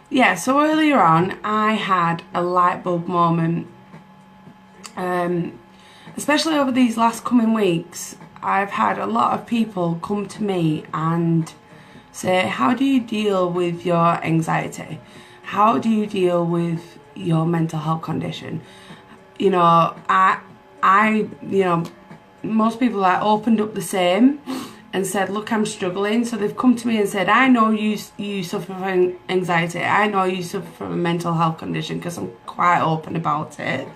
Yeah, so earlier on I had a light bulb moment, especially over these last coming weeks. I've had a lot of people come to me and say, how do you deal with your anxiety? How do you deal with your mental health condition? You know, most people I opened up the same and said, look, I'm struggling. So they've come to me and said, I know you suffer from anxiety. I know you suffer from a mental health condition, because I'm quite open about it.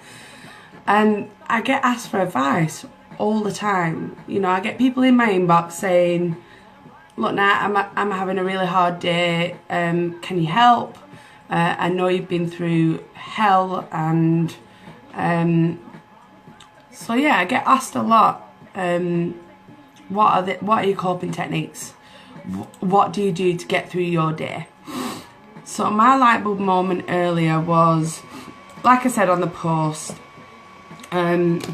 And I get asked for advice all the time. You know, I get people in my inbox saying, look, Nat, I'm having a really hard day. Can you help? I know you've been through hell. And so yeah, I get asked a lot, what are your coping techniques? What do you do to get through your day? So my light bulb moment earlier was, like I said on the post, back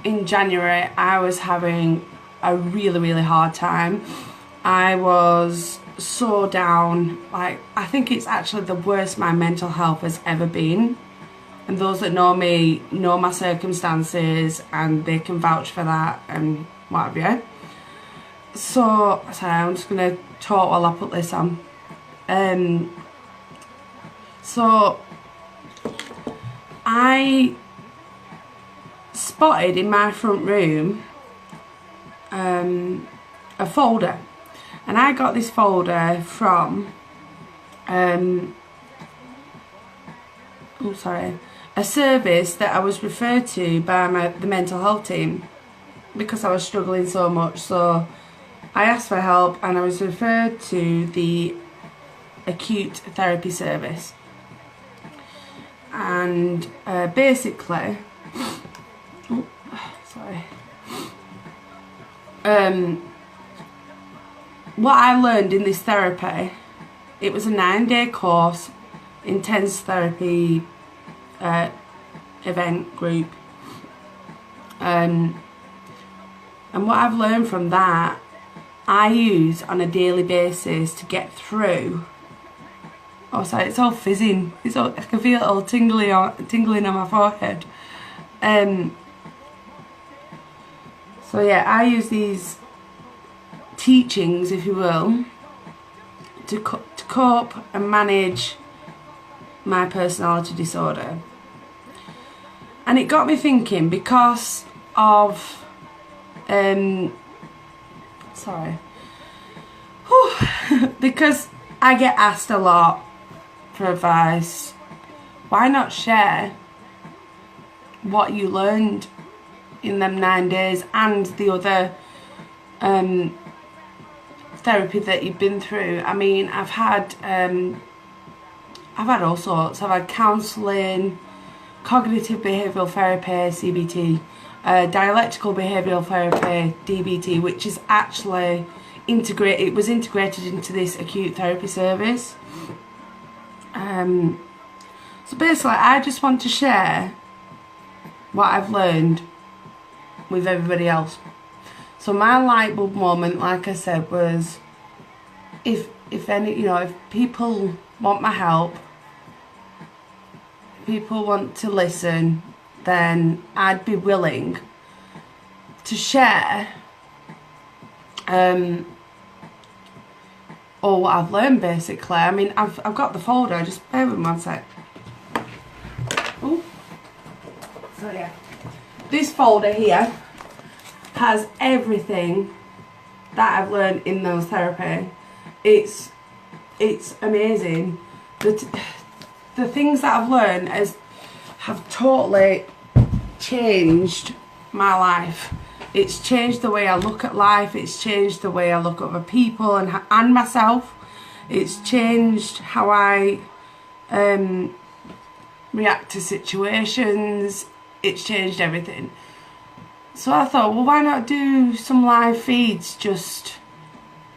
in January I was having a really hard time. I was so down. Like, I think it's actually the worst my mental health has ever been. And those that know me know my circumstances, and they can vouch for that and what have you. So, sorry, I'm just going to talk while I put this on. So, I spotted in my front room a folder. And I got this folder from, a service that I was referred to by the mental health team, because I was struggling so much. So I asked for help and I was referred to the acute therapy service. And basically, what I learned in this therapy, it was a 9-day course, intense therapy event group, and what I've learned from that I use on a daily basis to get through. Oh, sorry, it's all fizzing. I can feel it all tingling on my forehead. So yeah, I use these teachings, if you will, to cope and manage my personality disorder. And it got me thinking, because of because I get asked a lot for advice, why not share what you learned in them 9 days and the other therapy that you've been through? I mean, I've had all sorts. I've had counselling, cognitive behavioural therapy, CBT, dialectical behavioural therapy, DBT, which is actually integrated. It was integrated into this acute therapy service. So basically, I just want to share what I've learned with everybody else. So my light bulb moment, like I said, was if people want my help, people want to listen, then I'd be willing to share all what I've learned, basically. I mean, I've got the folder, just bear with me one sec. Ooh. So yeah, this folder here has everything that I've learned in those therapy. It's amazing. The things that I've learned have totally changed my life. It's changed the way I look at life. It's changed the way I look at other people and myself. It's changed how I react to situations. It's changed everything. So I thought, well, why not do some live feeds, just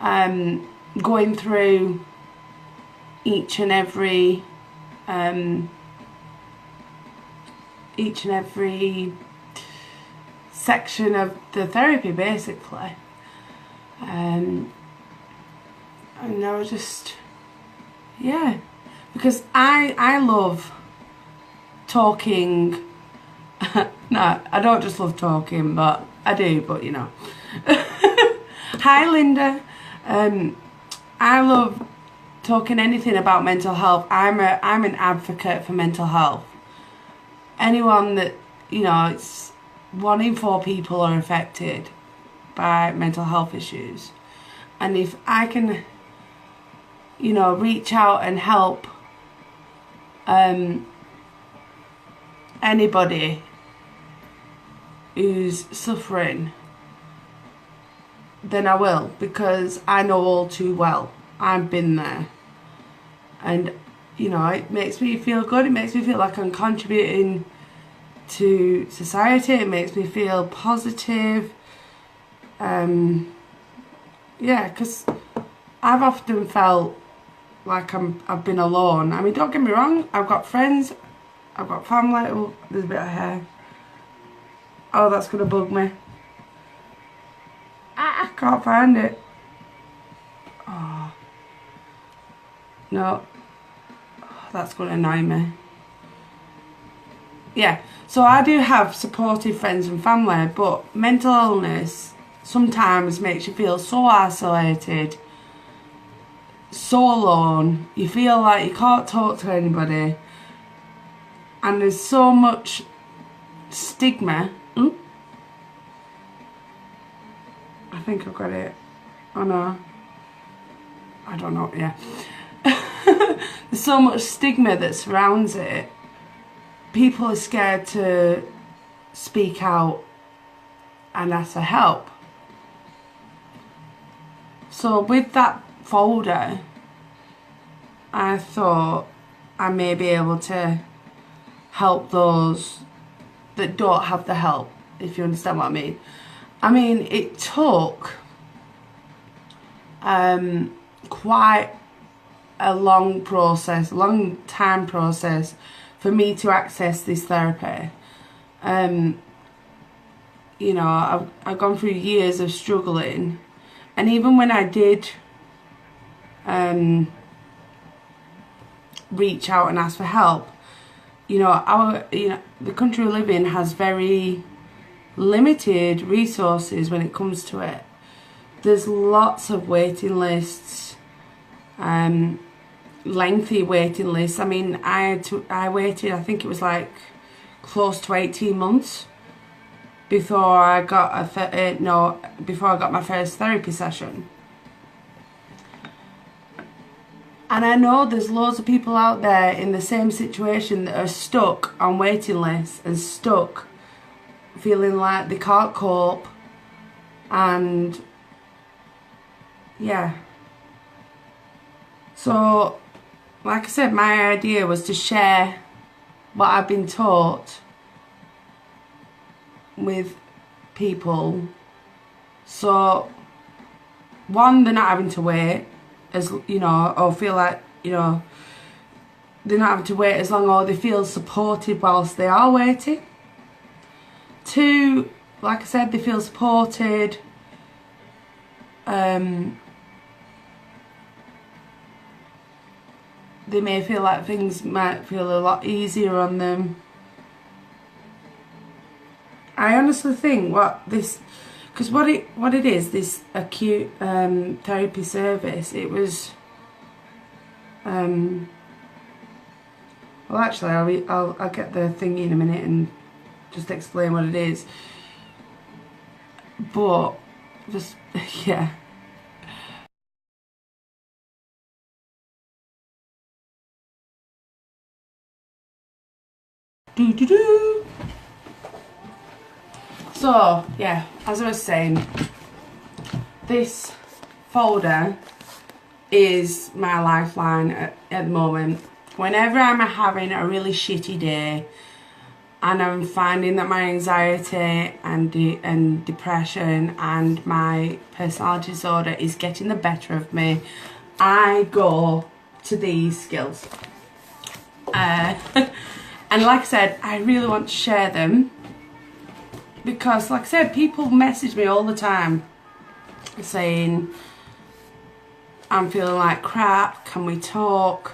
going through each and every section of the therapy, basically. And I was just yeah, because I love talking. No, I don't just love talking, but I do, but you know. Hi Linda. I love talking anything about mental health. I'm an advocate for mental health. Anyone that, you know, it's 1 in 4 people are affected by mental health issues. And if I can, you know, reach out and help anybody who's suffering, then I will, because I know all too well. I've been there. And, you know, it makes me feel good. It makes me feel like I'm contributing to society. It makes me feel positive. Yeah, because I've often felt like I've been alone. I mean, don't get me wrong, I've got friends, I've got family. Oh, there's a bit of hair. Oh, that's going to bug me. I can't find it. Oh. No. Oh, that's going to annoy me. Yeah, so I do have supportive friends and family, but mental illness sometimes makes you feel so isolated, so alone. You feel like you can't talk to anybody, and there's so much stigma. I think I've got it. Oh no, I don't know. Yeah. There's so much stigma that surrounds it. People are scared to speak out and ask for help. So with that folder, I thought I may be able to help those that don't have the help, if you understand what I mean. I mean, it took quite a long time process for me to access this therapy. You know, I've gone through years of struggling, and even when I did reach out and ask for help, you know, the country we live in has very limited resources when it comes to it. There's lots of waiting lists, lengthy waiting lists. I mean, I waited, I think it was like close to 18 months before I got before I got my first therapy session. And I know there's loads of people out there in the same situation that are stuck on waiting lists and stuck feeling like they can't cope. And yeah, so like I said, my idea was to share what I've been taught with people, so one, they're not having to wait, as you know, or feel like, you know, they're not having to wait as long, or they feel supported whilst they are waiting. Two, like I said, they feel supported. They may feel like things might feel a lot easier on them. I honestly think because what it is, this acute therapy service, it was, well actually I'll get the thing in a minute and just explain what it is, but just, yeah. So yeah, as I was saying, this folder is my lifeline at the moment. Whenever I'm having a really shitty day and I'm finding that my anxiety and depression and my personality disorder is getting the better of me, I go to these skills. And like I said, I really want to share them because, like I said, people message me all the time saying, I'm feeling like crap, can we talk?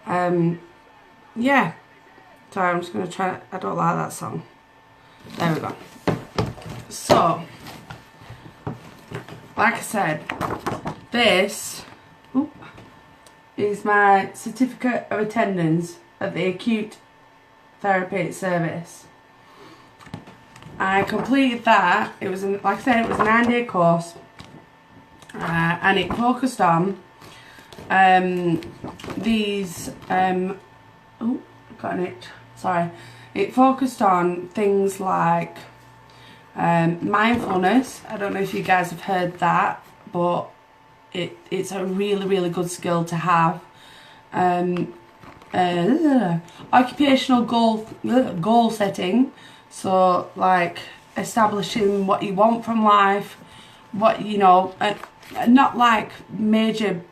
Yeah. Sorry, I'm just going to try, I don't like that song. There we go. So, like I said, this is my certificate of attendance at the acute therapy service. I completed that. It was, like I said, it was a 9-day course, and it focused on these. Oh, got an itch. Sorry. It focused on things like mindfulness. I don't know if you guys have heard that, but it's a really good skill to have. Occupational goal setting. So like establishing what you want from life, what you know, not like major.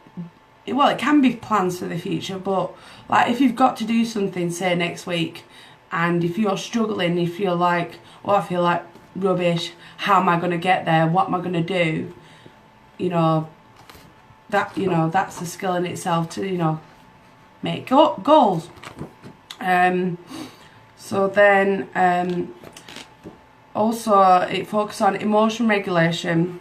Well, it can be plans for the future, but like if you've got to do something, say next week, and if you're struggling, if you're like, oh, I feel like rubbish, how am I going to get there? What am I going to do? You know, that's a skill in itself to, you know, make goals. So then, also it focuses on emotion regulation.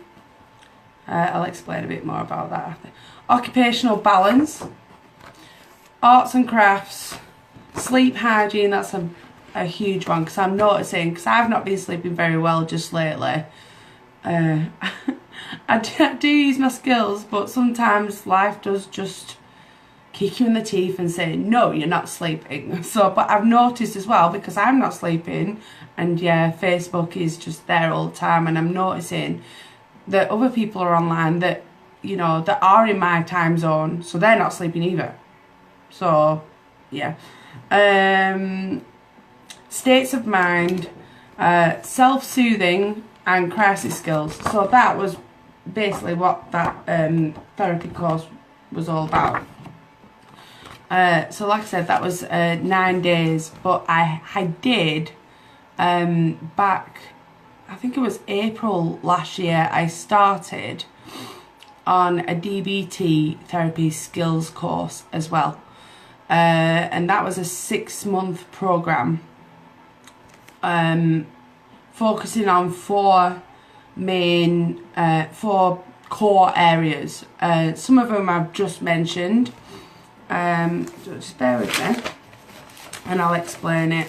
I'll explain a bit more about that after. Occupational balance, arts and crafts, sleep hygiene. That's a huge one, because I'm noticing, because I've not been sleeping very well just lately. I do use my skills, but sometimes life does just kick you in the teeth and say, no, you're not sleeping. So, but I've noticed as well, because I'm not sleeping, and yeah, Facebook is just there all the time, and I'm noticing that other people are online that, you know, that are in my time zone, so they're not sleeping either. So, yeah. States of mind, self-soothing, and crisis skills. So that was basically what that therapy course was all about. So like I said, that was 9 days, but I did back, I think it was April last year, I started on a DBT therapy skills course as well, and that was a 6-month program, focusing on 4 core areas. Some of them I've just mentioned. Just bear with me and I'll explain it,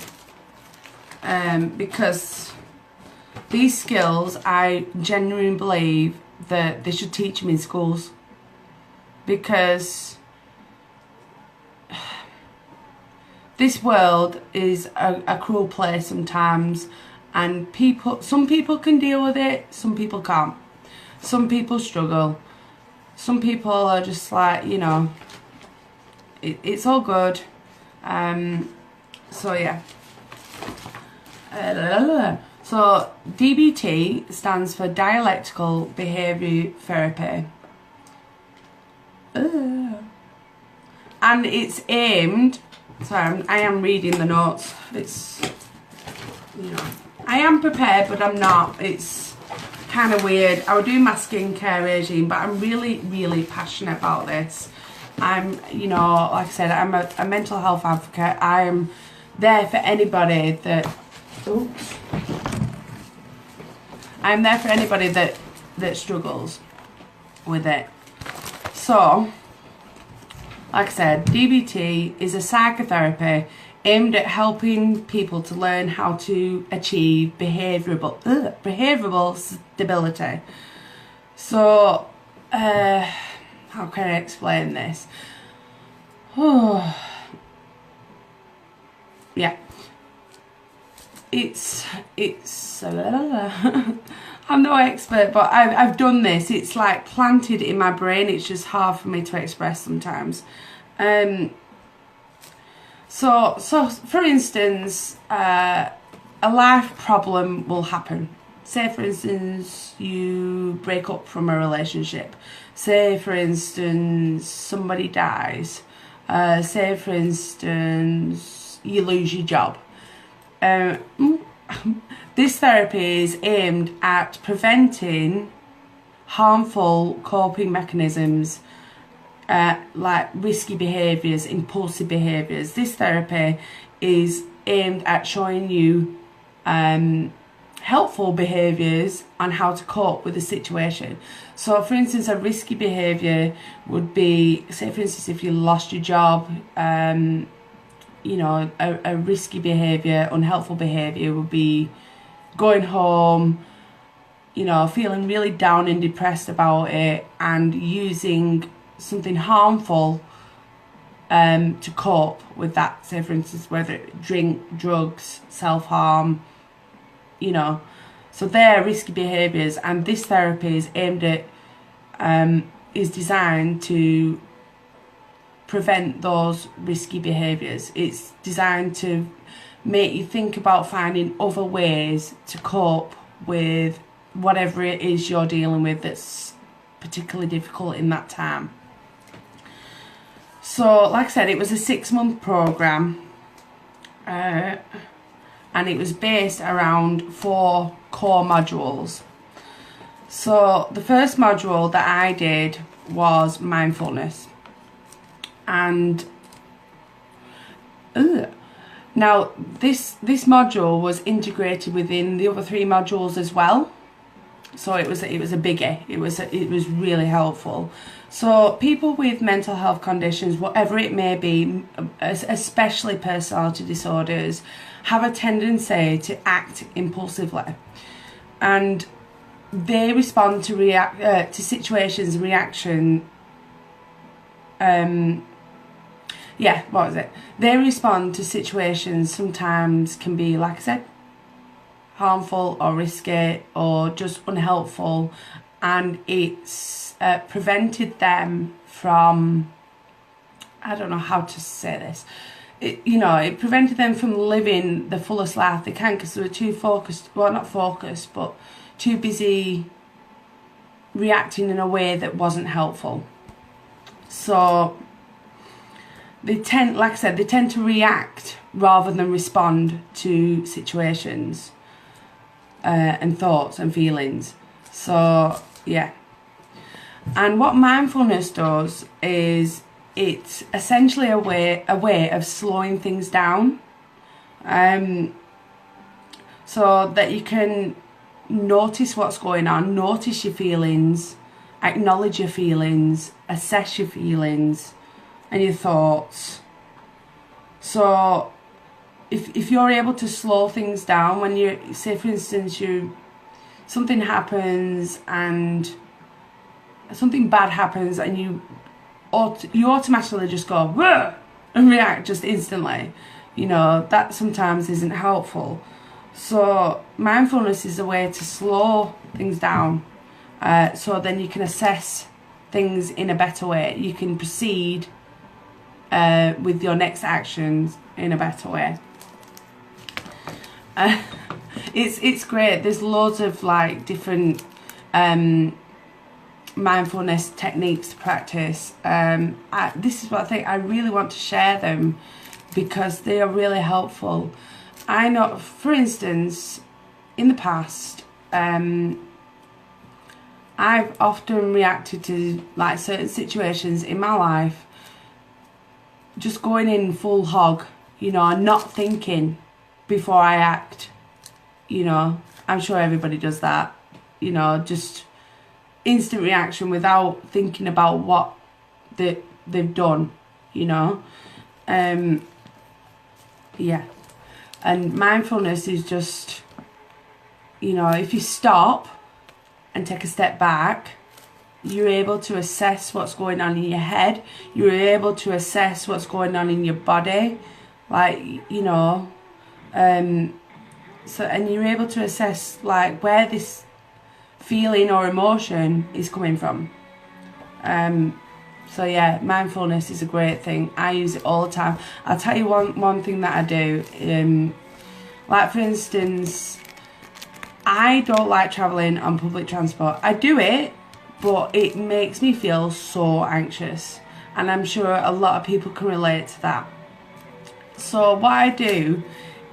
because these skills, I genuinely believe that they should teach them in schools, because this world is a cruel place sometimes, and some people can deal with it, some people can't. Some people struggle, some people are just like, you know, it's all good. So yeah. So DBT stands for Dialectical Behavioural Therapy. And it's aimed, sorry, I am reading the notes. It's, you know, I am prepared, but I'm not. It's kind of weird. I was doing my skincare regime, but I'm really passionate about this. I'm, you know, like I said, I'm a mental health advocate. I'm there for anybody that, oops. I'm there for anybody that struggles with it. So, like I said, DBT is a psychotherapy aimed at helping people to learn how to achieve behavioural stability. So, how can I explain this? Oh, yeah. It's I'm no expert, but I've done this. It's like planted in my brain. It's just hard for me to express sometimes. So for instance, a life problem will happen. Say for instance, you break up from a relationship. Say for instance, somebody dies. Say for instance, you lose your job. This therapy is aimed at preventing harmful coping mechanisms like risky behaviours, impulsive behaviours. This therapy is aimed at showing you helpful behaviours on how to cope with the situation. So for instance, a risky behaviour would be, say for instance, if you lost your job, you know, a risky behaviour, unhelpful behaviour would be going home, you know, feeling really down and depressed about it and using something harmful to cope with that. Say for instance, whether drink, drugs, self-harm, you know. So they're risky behaviours, and this therapy is aimed at, is designed to prevent those risky behaviours. It's designed to make you think about finding other ways to cope with whatever it is you're dealing with that's particularly difficult in that time. So like I said, it was a 6-month programme, and it was based around 4 core modules. So the first module that I did was mindfulness, and now this module was integrated within the other 3 modules as well. So it was a biggie. It was really helpful. So people with mental health conditions, whatever it may be, especially personality disorders, have a tendency to act impulsively, and they respond to situations, reaction. They respond to situations sometimes can be, like I said, harmful or risky or just unhelpful, and it's prevented them from, I don't know how to say this, it prevented them from living the fullest life they can, because they were too focused, well not focused, but too busy reacting in a way that wasn't helpful. So they tend, like I said, they tend to react rather than respond to situations and thoughts and feelings. So yeah. And what mindfulness does is it's essentially a way of slowing things down, so that you can notice what's going on, notice your feelings, acknowledge your feelings, assess your feelings and your thoughts. So if you're able to slow things down when you, say for instance, something happens and something bad happens and you automatically just go "Whoa!" and react just instantly, that sometimes isn't helpful. So mindfulness is a way to slow things down, so then you can assess things in a better way. You can proceed with your next actions in a better way. It's great. There's loads of different mindfulness techniques to practice. This is what I think I really want to share them because they are really helpful. I know, for instance, in the past, I've often reacted to certain situations in my life just going in full hog, and not thinking before I act. I'm sure everybody does that, just instant reaction without thinking about what they've done, yeah. And mindfulness is just, if you stop and take a step back, you're able to assess what's going on in your head, you're able to assess what's going on in your body, so, and you're able to assess where this feeling or emotion is coming from. So yeah, mindfulness is a great thing. I use it all the time. I'll tell you one thing that I do. For instance, I don't like travelling on public transport. I do it, but it makes me feel so anxious, and I'm sure a lot of people can relate to that. So what I do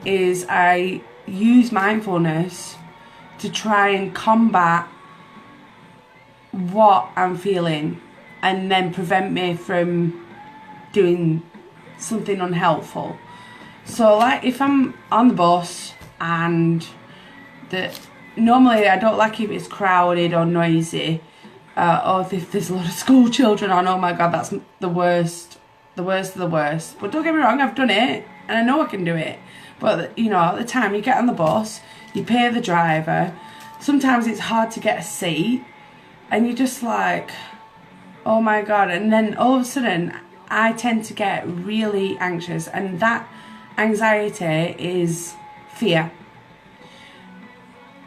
is I use mindfulness to try and combat what I'm feeling and then prevent me from doing something unhelpful. So like if I'm on the bus and normally I don't like if it's crowded or noisy, or if there's a lot of school children on. Oh my god, that's the worst of the worst. But don't get me wrong, I've done it and I know I can do it. But you know, at the time you get on the bus, you pay the driver, sometimes it's hard to get a seat and you're just like, oh my god. And then all of a sudden I tend to get really anxious, and that anxiety is fear.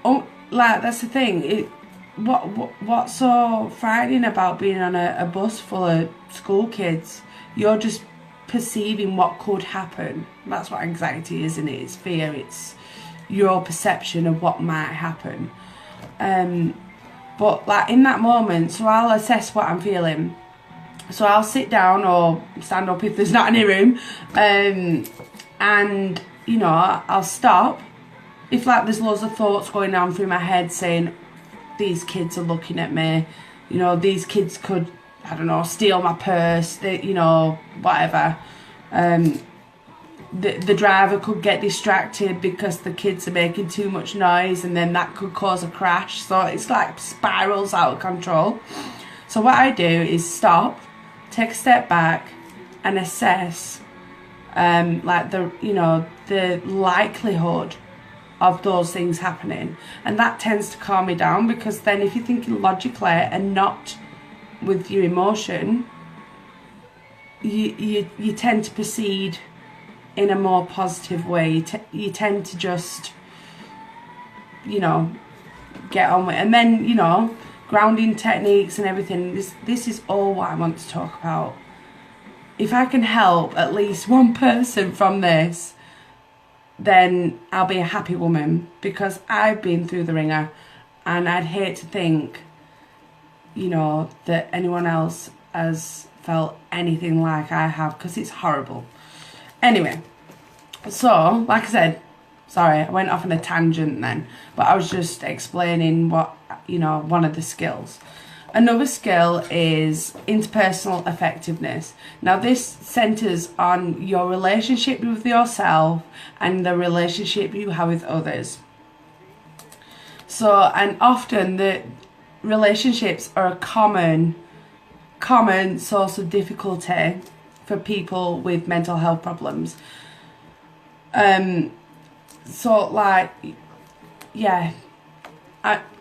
Oh, like that's the thing. What's so frightening about being on a bus full of school kids? You're just perceiving what could happen. That's what anxiety is, isn't it? It's fear. It's your perception of what might happen. But like in that moment, so I'll assess what I'm feeling. So I'll sit down or stand up if there's not any room, and you know, I'll stop. If like there's loads of thoughts going on through my head saying, these kids are looking at me, you know, these kids could, I don't know, steal my purse, you know, whatever. The driver could get distracted because the kids are making too much noise, and then that could cause a crash. So it's like spirals out of control. So what I do is stop, take a step back and assess like the likelihood of those things happening, and that tends to calm me down, because then if you're thinking logically and not with your emotion, you tend to proceed in a more positive way. You tend to just, you know, get on with it. And then, you know, grounding techniques and everything, this is all what I want to talk about. If I can help at least one person from this, then I'll be a happy woman, because I've been through the ringer, and I'd hate to think, you know, that anyone else has felt anything like I have, because it's horrible. Anyway, so like I said, sorry, I went off on a tangent then, but I was just explaining what, you know, one of the skills. Another skill is interpersonal effectiveness. Now this centres on your relationship with yourself and the relationship you have with others. So, and often the relationships are a common source of difficulty for people with mental health problems. So like, yeah,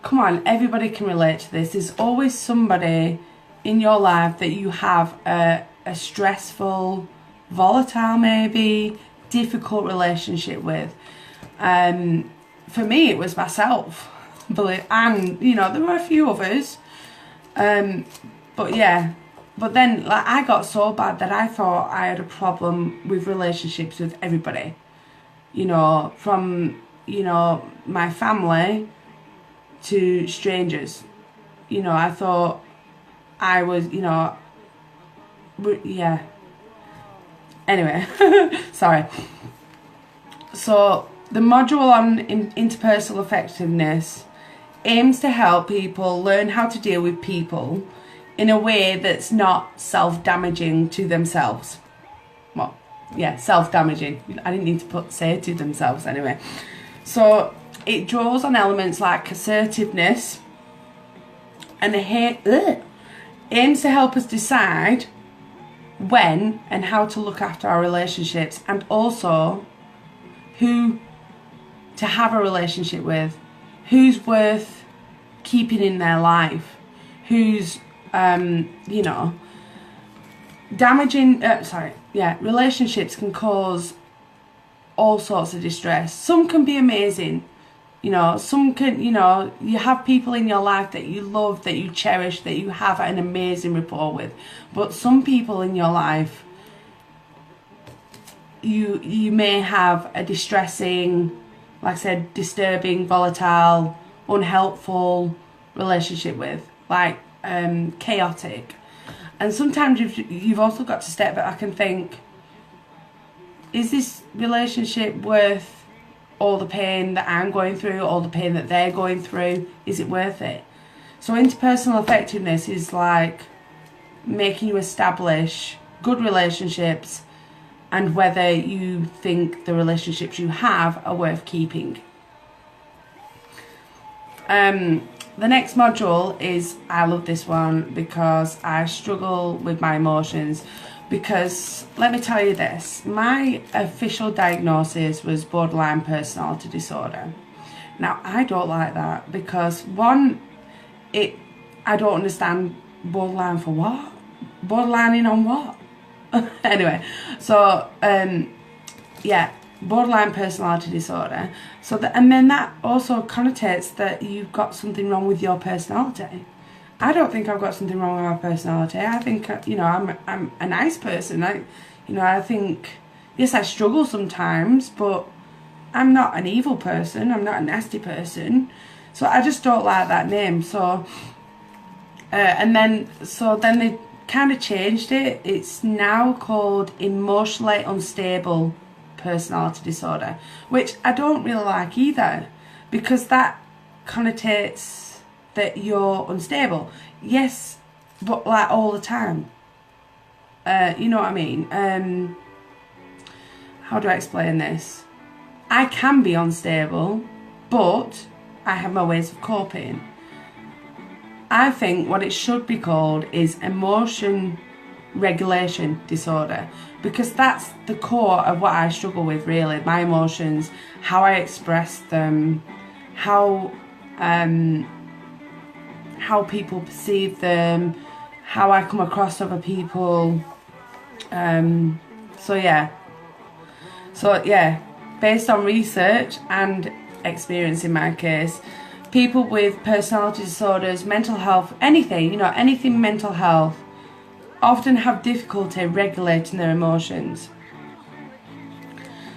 come on, everybody can relate to this. There's always somebody in your life that you have a stressful, volatile, maybe difficult relationship with. For me, it was myself, and you know, there were a few others. But yeah, but then like I got so bad that I thought I had a problem with relationships with everybody. You know, from, you know, my family to strangers. You know, I thought I was, you know, yeah. Anyway, sorry. So the module on interpersonal effectiveness aims to help people learn how to deal with people in a way that's not self-damaging to themselves. Well, yeah, self-damaging. I didn't need to say to themselves anyway. So it draws on elements like assertiveness, and aims to help us decide when and how to look after our relationships, and also who to have a relationship with, who's worth keeping in their life, who's you know, damaging, relationships can cause all sorts of distress. Some can be amazing, you know, some can, you know, you have people in your life that you love, that you cherish, that you have an amazing rapport with. But some people in your life, you may have a distressing, like I said, disturbing, volatile, unhelpful relationship with, like chaotic. And sometimes you've also got to step back and think, is this relationship worth all the pain that I'm going through, all the pain that they're going through? Is it worth it? So interpersonal effectiveness is like making you establish good relationships and whether you think the relationships you have are worth keeping. The next module is, I love this one because I struggle with my emotions. Because let me tell you this, my official diagnosis was borderline personality disorder. Now I don't like that because one, I don't understand borderline for what? Borderlining on what? Anyway, so yeah, borderline personality disorder. So that, and then that also connotates that you've got something wrong with your personality. I don't think I've got something wrong with my personality. I think, you know, I'm a nice person. I think, yes, I struggle sometimes, but I'm not an evil person. I'm not a nasty person. So I just don't like that name. So, then they kind of changed it. It's now called emotionally unstable personality disorder, which I don't really like either, because that connotates that you're unstable. Yes, but like all the time. You know what I mean? How do I explain this? I can be unstable, but I have my ways of coping. I think what it should be called is emotion regulation disorder, because that's the core of what I struggle with, really. My emotions, how I express them, how people perceive them, how I come across other people. So yeah, based on research and experience in my case, people with personality disorders, mental health, anything mental health, often have difficulty regulating their emotions.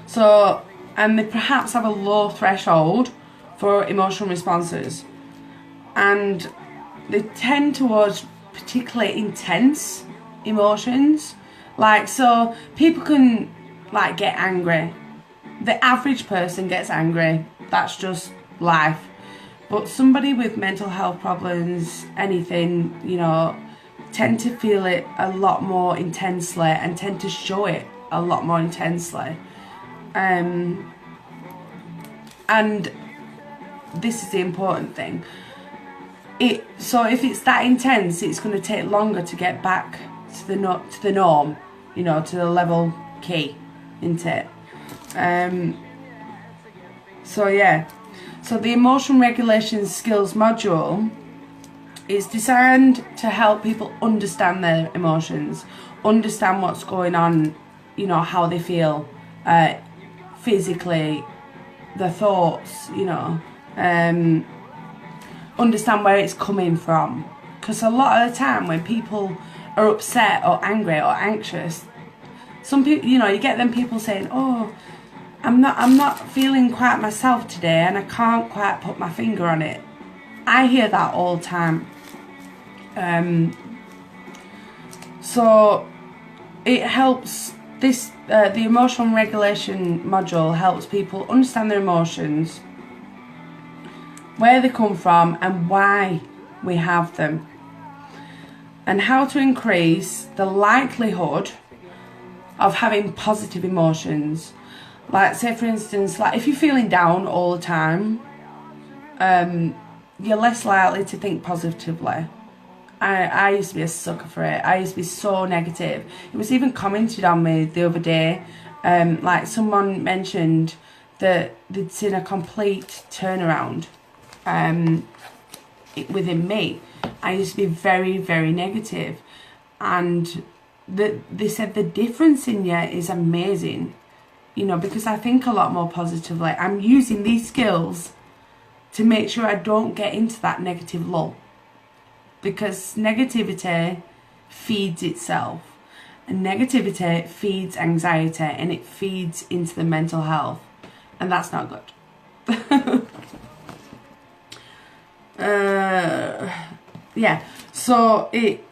So, and they perhaps have a low threshold for emotional responses, and they tend towards particularly intense emotions. Like, so people can like get angry. The average person gets angry. That's just life. But somebody with mental health problems, anything, you know, tend to feel it a lot more intensely and tend to show it a lot more intensely. And this is the important thing. So if it's that intense, it's going to take longer to get back to the norm, you know, to the level key, isn't it? So yeah, so the emotion regulation skills module is designed to help people understand their emotions, understand what's going on, you know, how they feel physically, their thoughts, you know, understand where it's coming from. Because a lot of the time when people are upset or angry or anxious, some people, you know, you get them people saying, oh, I'm not feeling quite myself today and I can't quite put my finger on it. I hear that all the time. So it helps this, the emotional regulation module helps people understand their emotions, where they come from and why we have them, and how to increase the likelihood of having positive emotions. Like, say for instance, like if you're feeling down all the time, you're less likely to think positively. I used to be a sucker for it. I used to be so negative. It was even commented on me the other day. Like someone mentioned that they'd seen a complete turnaround within me. I used to be very, very negative, and they said the difference in you is amazing, you know, because I think a lot more positively. I'm using these skills to make sure I don't get into that negative lull, because negativity feeds itself, and negativity feeds anxiety, and it feeds into the mental health, and that's not good. Yeah, so it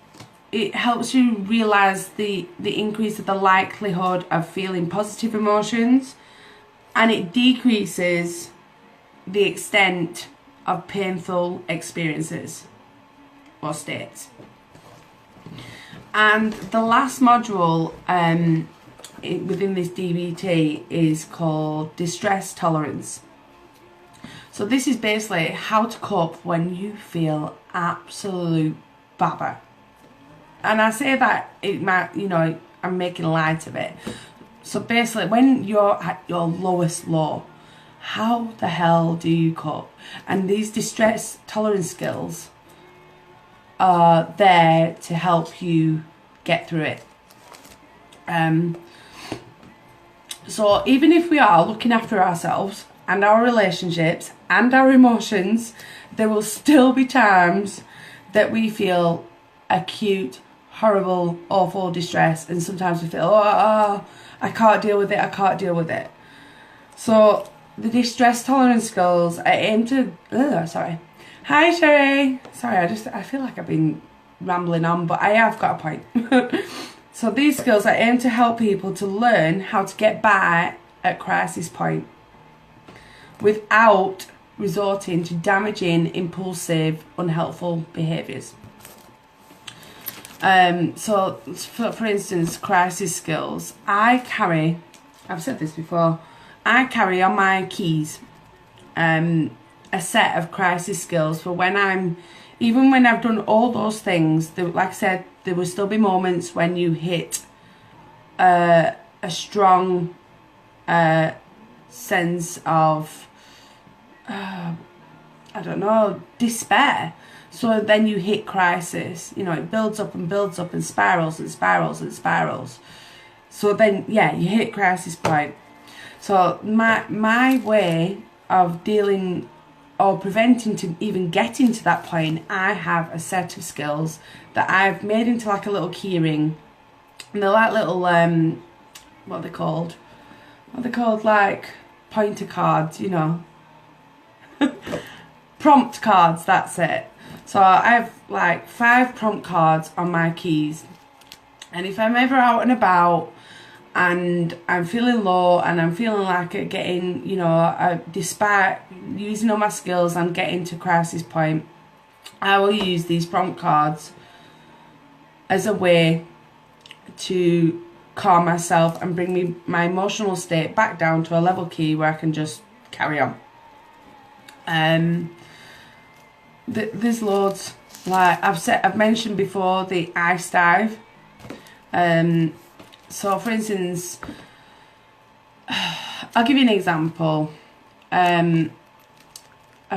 helps you realise the increase of the likelihood of feeling positive emotions, and it decreases the extent of painful experiences or states. And the last module within this DBT is called distress tolerance. So this is basically how to cope when you feel absolute baba. And I say that it might, you know, I'm making light of it. So basically, when you're at your lowest low, how the hell do you cope? And these distress tolerance skills are there to help you get through it. So even if we are looking after ourselves and our relationships and our emotions, there will still be times that we feel acute, horrible, awful distress, and sometimes we feel, oh, I can't deal with it, I can't deal with it. So the distress tolerance skills, I aim to, Hi Sherry. Sorry, I feel like I've been rambling on, but I have got a point. So these skills, I aim to help people to learn how to get by at crisis point without resorting to damaging, impulsive, unhelpful behaviours. So for instance, crisis skills, I've said this before, I carry on my keys a set of crisis skills for when even when I've done all those things, like I said, there will still be moments when you hit a strong sense of, despair. So then you hit crisis, you know, it builds up and builds up and spirals and spirals and spirals. So then, yeah, you hit crisis point. So my way of dealing or preventing to even getting to that point, I have a set of skills that I've made into like a little key ring. And they're like little, what are they called? Like pointer cards, you know. Prompt cards, that's it. So I have like 5 prompt cards on my keys. And if I'm ever out and about and I'm feeling low and I'm feeling like getting, you know, despite using all my skills, I'm getting to crisis point, I will use these prompt cards as a way to calm myself and bring my emotional state back down to a level key where I can just carry on. There's loads, like I've mentioned before, the ice dive. So for instance, I'll give you an example. A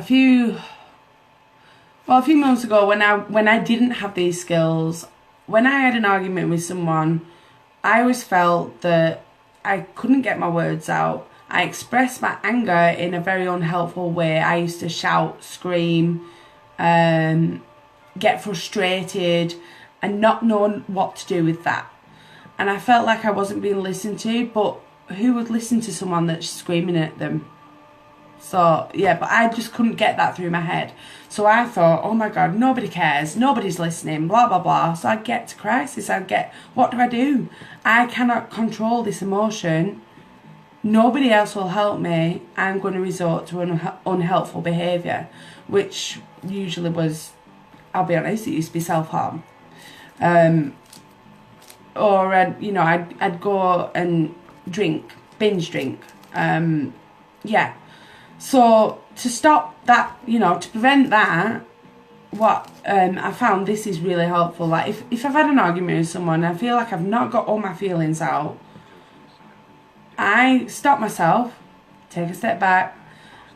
few months ago, when I didn't have these skills, when I had an argument with someone, I always felt that I couldn't get my words out. I expressed my anger in a very unhelpful way. I used to shout, scream, get frustrated and not knowing what to do with that. And I felt like I wasn't being listened to, but who would listen to someone that's screaming at them? So, yeah, but I just couldn't get that through my head. So I thought, oh my God, nobody cares, nobody's listening, blah, blah, blah. So I'd get to crisis, what do? I cannot control this emotion. Nobody else will help me. I'm going to resort to an unhelpful behaviour, which usually was, I'll be honest, it used to be self-harm. Or I'd go and binge drink. Yeah. So to stop that, to prevent that, what I found this is really helpful. Like if I've had an argument with someone, I feel like I've not got all my feelings out, I stop myself, take a step back,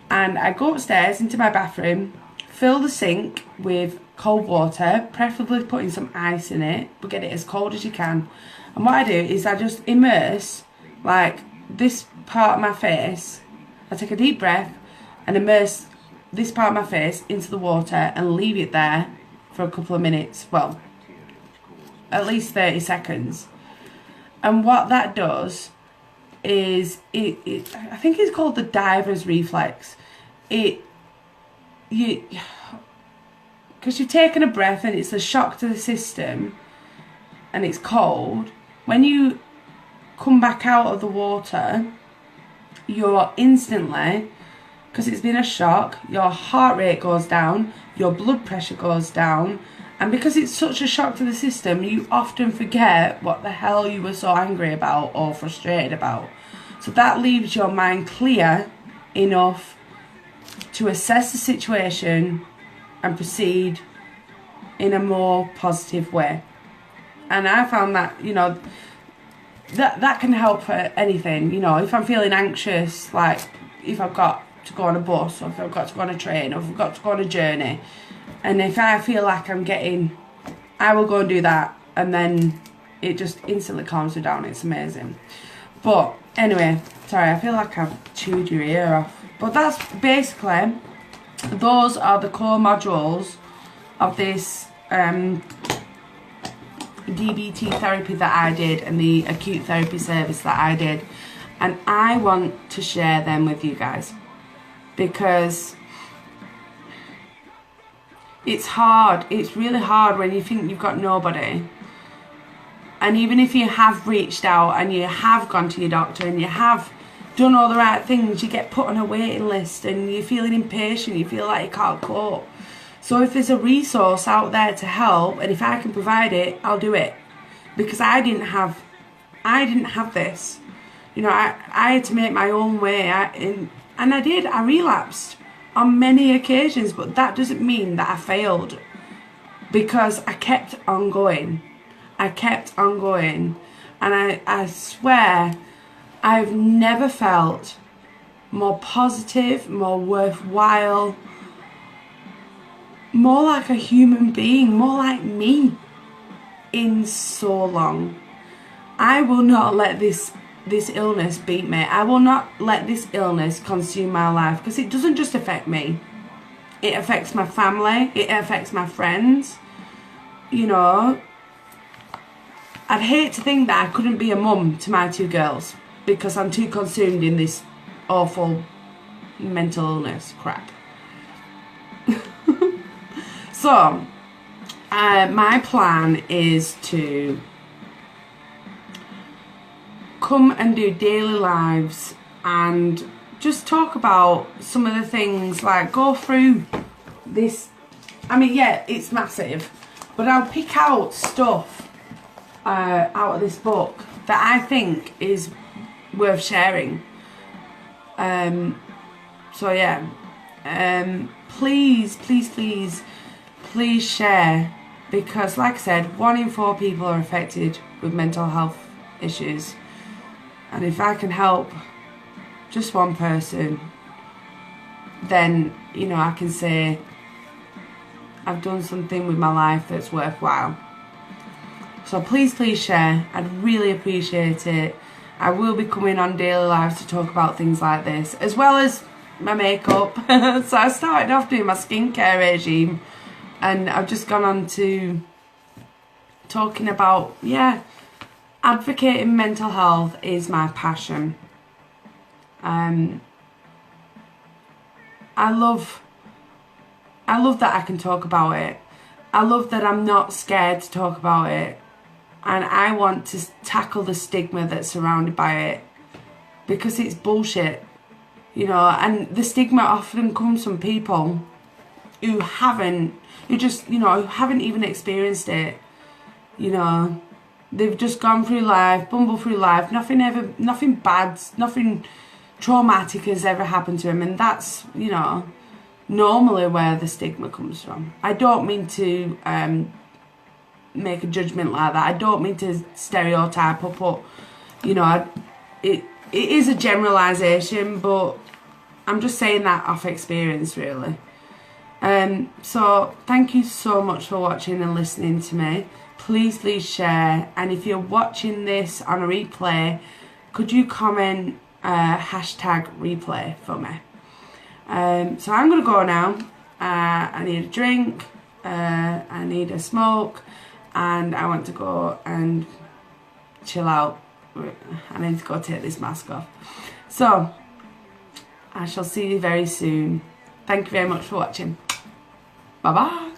and I go upstairs into my bathroom, fill the sink with cold water, preferably putting some ice in it, but get it as cold as you can. And what I do is I just immerse, like, this part of my face. I take a deep breath and immerse this part of my face into the water and leave it there for a couple of minutes. Well, at least 30 seconds. And what that does is, I think it's called the diver's reflex. Because you've taken a breath and it's a shock to the system and it's cold, when you come back out of the water, you're instantly, because it's been a shock, your heart rate goes down, your blood pressure goes down, And because it's such a shock to the system, you often forget what the hell you were so angry about or frustrated about. So that leaves your mind clear enough to assess the situation and proceed in a more positive way. And I found that, you know, that can help for anything. You know, if I'm feeling anxious, like if I've got to go on a bus, or if I've got to go on a train, or if I've got to go on a journey, and if I feel like I will go and do that, and then it just instantly calms me down. It's amazing. But anyway, sorry, I feel like I've chewed your ear off. But that's basically, those are the core modules of this DBT therapy that I did, and the acute therapy service that I did. And I want to share them with you guys, because it's hard. It's really hard when you think you've got nobody. And even if you have reached out and you have gone to your doctor and you have done all the right things, you get put on a waiting list and you're feeling impatient, you feel like you can't cope. So if there's a resource out there to help, and if I can provide it, I'll do it. Because I didn't have this. You know, I had to make my own way, and I did. I relapsed on many occasions, but that doesn't mean that I failed, because I kept on going. I kept on going, and I swear I've never felt more positive, more worthwhile, more like a human being, more like me in so long. I will not let this illness beat me. I will not let this illness consume my life, because it doesn't just affect me. It affects my family. It affects my friends. You know, I'd hate to think that I couldn't be a mum to my 2 girls, because I'm too consumed in this awful mental illness crap. So, my plan is to come and do daily lives and just talk about some of the things, like go through this. I mean, yeah, it's massive, but I'll pick out stuff out of this book that I think is worth sharing. So yeah, please share, because like I said, 1 in 4 people are affected with mental health issues. And if I can help just one person, then, you know, I can say I've done something with my life that's worthwhile. So please share. I'd really appreciate it. I will be coming on daily lives to talk about things like this, as well as my makeup. So I started off doing my skincare regime, and I've just gone on to talking about, yeah, advocating mental health is my passion. I love that I can talk about it. I love that I'm not scared to talk about it. And I want to tackle the stigma that's surrounded by it, because it's bullshit, you know. And the stigma often comes from people who haven't even experienced it, you know. They've just gone through life, bumble through life, nothing bad, nothing traumatic has ever happened to them, and that's, you know, normally where the stigma comes from. I don't mean to make a judgment like that. I don't mean to stereotype or put, you know, it is a generalisation, but I'm just saying that off experience, really. So thank you so much for watching and listening to me. Please share, and if you're watching this on a replay, could you comment #replay for me? So I'm gonna go now. I need a drink, I need a smoke, and I want to go and chill out. I need to go take this mask off. So I shall see you very soon. Thank you very much for watching. Bye bye.